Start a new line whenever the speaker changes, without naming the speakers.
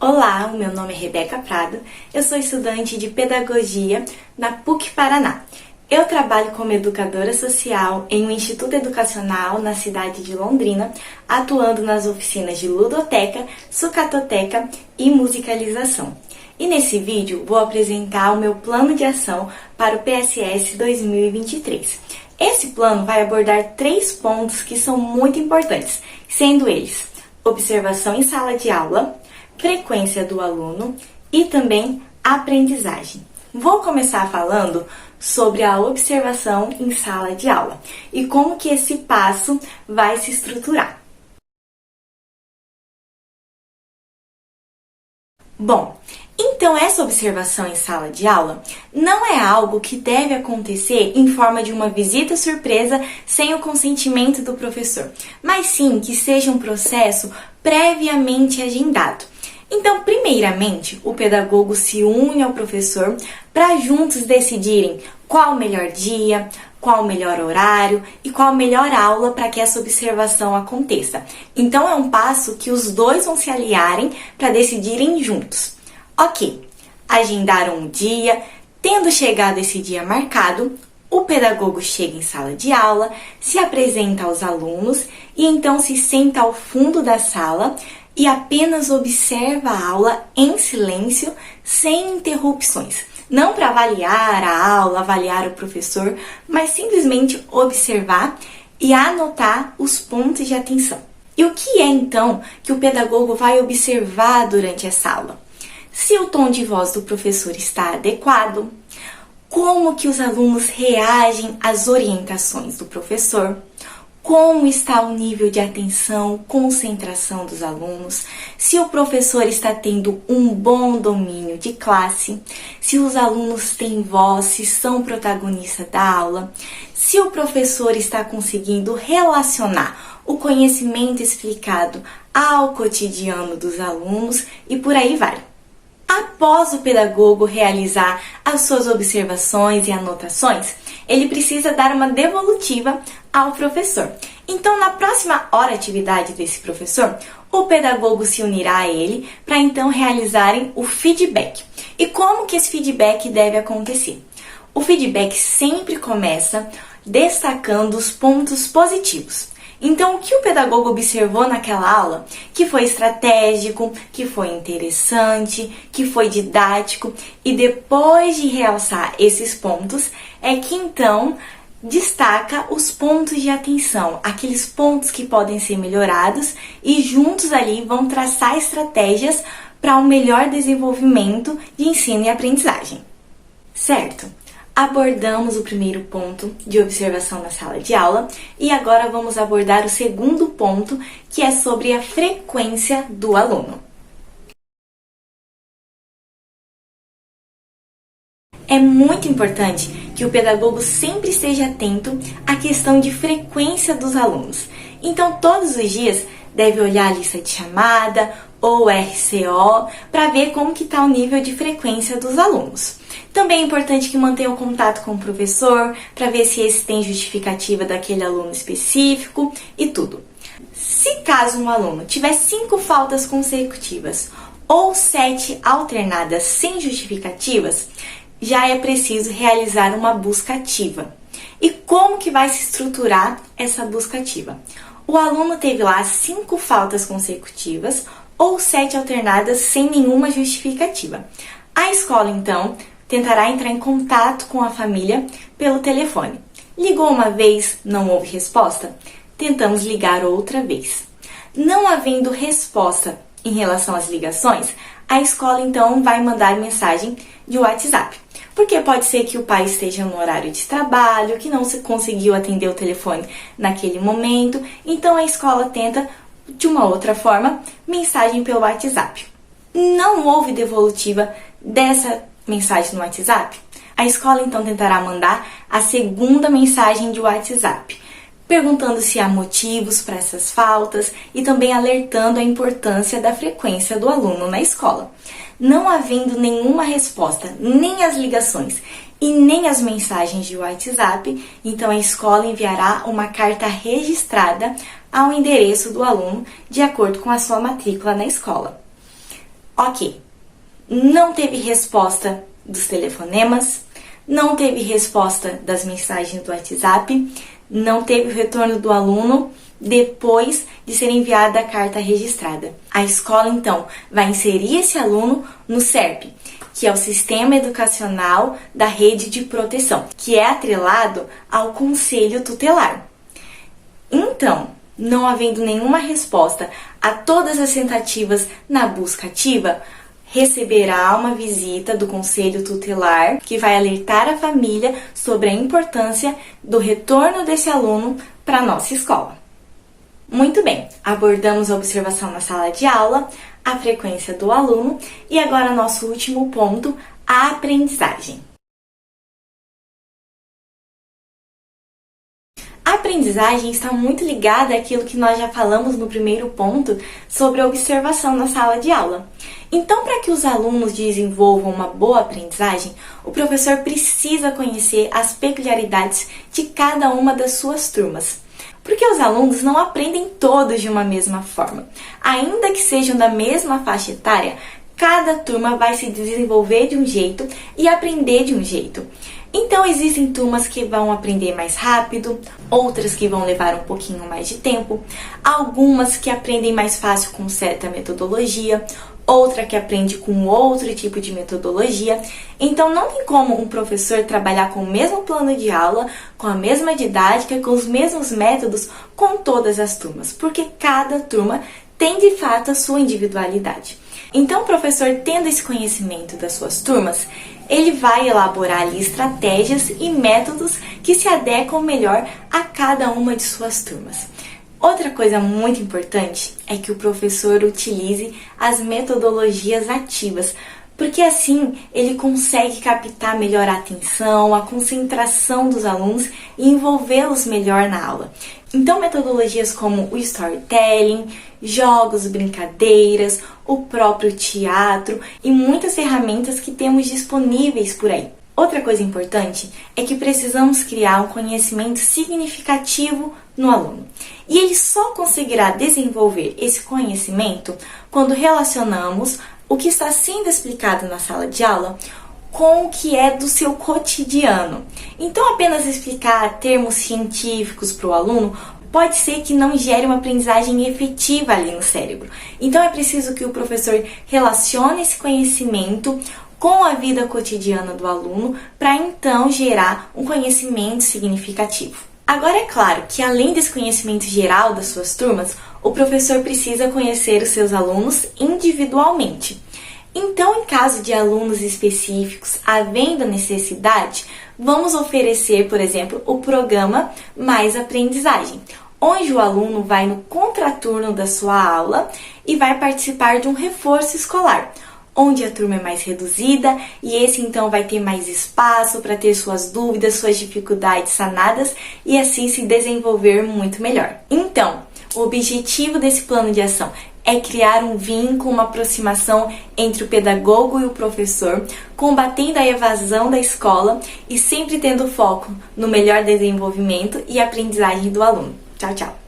Olá, o meu nome é Rebeca Prado, eu sou estudante de Pedagogia na PUC Paraná. Eu trabalho como educadora social em um instituto educacional na cidade de Londrina, atuando nas oficinas de ludoteca, sucatoteca e musicalização. E nesse vídeo vou apresentar o meu plano de ação para o PSS 2023. Esse plano vai abordar 3 pontos que são muito importantes, sendo eles observação em sala de aula, frequência do aluno e também aprendizagem. Vou começar falando sobre a observação em sala de aula e como que esse passo vai se estruturar. Bom, então essa observação em sala de aula não é algo que deve acontecer em forma de uma visita surpresa sem o consentimento do professor, mas sim que seja um processo previamente agendado. Então, primeiramente, o pedagogo se une ao professor para juntos decidirem qual o melhor dia, qual o melhor horário e qual a melhor aula para que essa observação aconteça. Então, é um passo que os dois vão se aliarem para decidirem juntos. Ok, agendaram um dia, tendo chegado esse dia marcado, o pedagogo chega em sala de aula, se apresenta aos alunos e então se senta ao fundo da sala e apenas observa a aula em silêncio, sem interrupções. Não para avaliar a aula, avaliar o professor, mas simplesmente observar e anotar os pontos de atenção. E o que é então que o pedagogo vai observar durante essa aula? Se o tom de voz do professor está adequado, como que os alunos reagem às orientações do professor, como está o nível de atenção, concentração dos alunos, se o professor está tendo um bom domínio de classe, se os alunos têm voz, se são protagonistas da aula, se o professor está conseguindo relacionar o conhecimento explicado ao cotidiano dos alunos e por aí vai. Após o pedagogo realizar as suas observações e anotações, ele precisa dar uma devolutiva ao professor. Então, na próxima hora atividade desse professor, o pedagogo se unirá a ele para então realizarem o feedback. E como que esse feedback deve acontecer? O feedback sempre começa destacando os pontos positivos. Então, o que o pedagogo observou naquela aula, que foi estratégico, que foi interessante, que foi didático, e depois de realçar esses pontos, é que então destaca os pontos de atenção, aqueles pontos que podem ser melhorados e juntos ali vão traçar estratégias para um melhor desenvolvimento de ensino e aprendizagem. Certo? Abordamos o primeiro ponto de observação na sala de aula e agora vamos abordar o segundo ponto, que é sobre a frequência do aluno. É muito importante que o pedagogo sempre esteja atento à questão de frequência dos alunos. Então, todos os dias deve olhar a lista de chamada ou RCO para ver como que está o nível de frequência dos alunos. Também é importante que mantenha o contato com o professor para ver se esse tem justificativa daquele aluno específico e tudo. Se caso um aluno tiver 5 faltas consecutivas ou 7 alternadas sem justificativas, já é preciso realizar uma busca ativa. E como que vai se estruturar essa busca ativa? O aluno teve lá 5 faltas consecutivas ou 7 alternadas sem nenhuma justificativa. A escola, então, tentará entrar em contato com a família pelo telefone. Ligou uma vez, não houve resposta? Tentamos ligar outra vez. Não havendo resposta em relação às ligações, a escola então vai mandar mensagem de WhatsApp. Porque pode ser que o pai esteja no horário de trabalho, que não se conseguiu atender o telefone naquele momento, então a escola tenta, de uma outra forma, mensagem pelo WhatsApp. Não houve devolutiva dessa mensagem no WhatsApp? A escola então tentará mandar a segunda mensagem de WhatsApp, perguntando se há motivos para essas faltas e também alertando a importância da frequência do aluno na escola. Não havendo nenhuma resposta, nem as ligações e nem as mensagens de WhatsApp, então a escola enviará uma carta registrada ao endereço do aluno de acordo com a sua matrícula na escola. Ok, não teve resposta dos telefonemas, não teve resposta das mensagens do WhatsApp, não teve o retorno do aluno depois de ser enviada a carta registrada. A escola, então, vai inserir esse aluno no SERP, que é o Sistema Educacional da Rede de Proteção, que é atrelado ao Conselho Tutelar. Então, não havendo nenhuma resposta a todas as tentativas na busca ativa, receberá uma visita do Conselho Tutelar, que vai alertar a família sobre a importância do retorno desse aluno para a nossa escola. Muito bem, abordamos a observação na sala de aula, a frequência do aluno e agora nosso último ponto, a aprendizagem. A aprendizagem está muito ligada àquilo que nós já falamos no primeiro ponto sobre a observação na sala de aula. Então, para que os alunos desenvolvam uma boa aprendizagem, o professor precisa conhecer as peculiaridades de cada uma das suas turmas. Porque os alunos não aprendem todos de uma mesma forma. Ainda que sejam da mesma faixa etária, cada turma vai se desenvolver de um jeito e aprender de um jeito. Então, existem turmas que vão aprender mais rápido, outras que vão levar um pouquinho mais de tempo, algumas que aprendem mais fácil com certa metodologia, outra que aprende com outro tipo de metodologia. Então, não tem como um professor trabalhar com o mesmo plano de aula, com a mesma didática, com os mesmos métodos com todas as turmas, porque cada turma tem de fato a sua individualidade. Então, o professor, tendo esse conhecimento das suas turmas, ele vai elaborar ali estratégias e métodos que se adequam melhor a cada uma de suas turmas. Outra coisa muito importante é que o professor utilize as metodologias ativas, porque assim ele consegue captar melhor a atenção, a concentração dos alunos e envolvê-los melhor na aula. Então, metodologias como o storytelling, jogos, brincadeiras, o próprio teatro e muitas ferramentas que temos disponíveis por aí. Outra coisa importante é que precisamos criar um conhecimento significativo no aluno. E ele só conseguirá desenvolver esse conhecimento quando relacionamos o que está sendo explicado na sala de aula com o que é do seu cotidiano. Então, apenas explicar termos científicos para o aluno pode ser que não gere uma aprendizagem efetiva ali no cérebro. Então, é preciso que o professor relacione esse conhecimento com a vida cotidiana do aluno para então gerar um conhecimento significativo. Agora, é claro que além desse conhecimento geral das suas turmas, o professor precisa conhecer os seus alunos individualmente. Então, em caso de alunos específicos havendo necessidade, vamos oferecer, por exemplo, o programa Mais Aprendizagem, onde o aluno vai no contraturno da sua aula e vai participar de um reforço escolar, onde a turma é mais reduzida e esse então vai ter mais espaço para ter suas dúvidas, suas dificuldades sanadas e assim se desenvolver muito melhor. Então, o objetivo desse plano de ação é criar um vínculo, uma aproximação entre o pedagogo e o professor, combatendo a evasão da escola e sempre tendo foco no melhor desenvolvimento e aprendizagem do aluno. Tchau, tchau!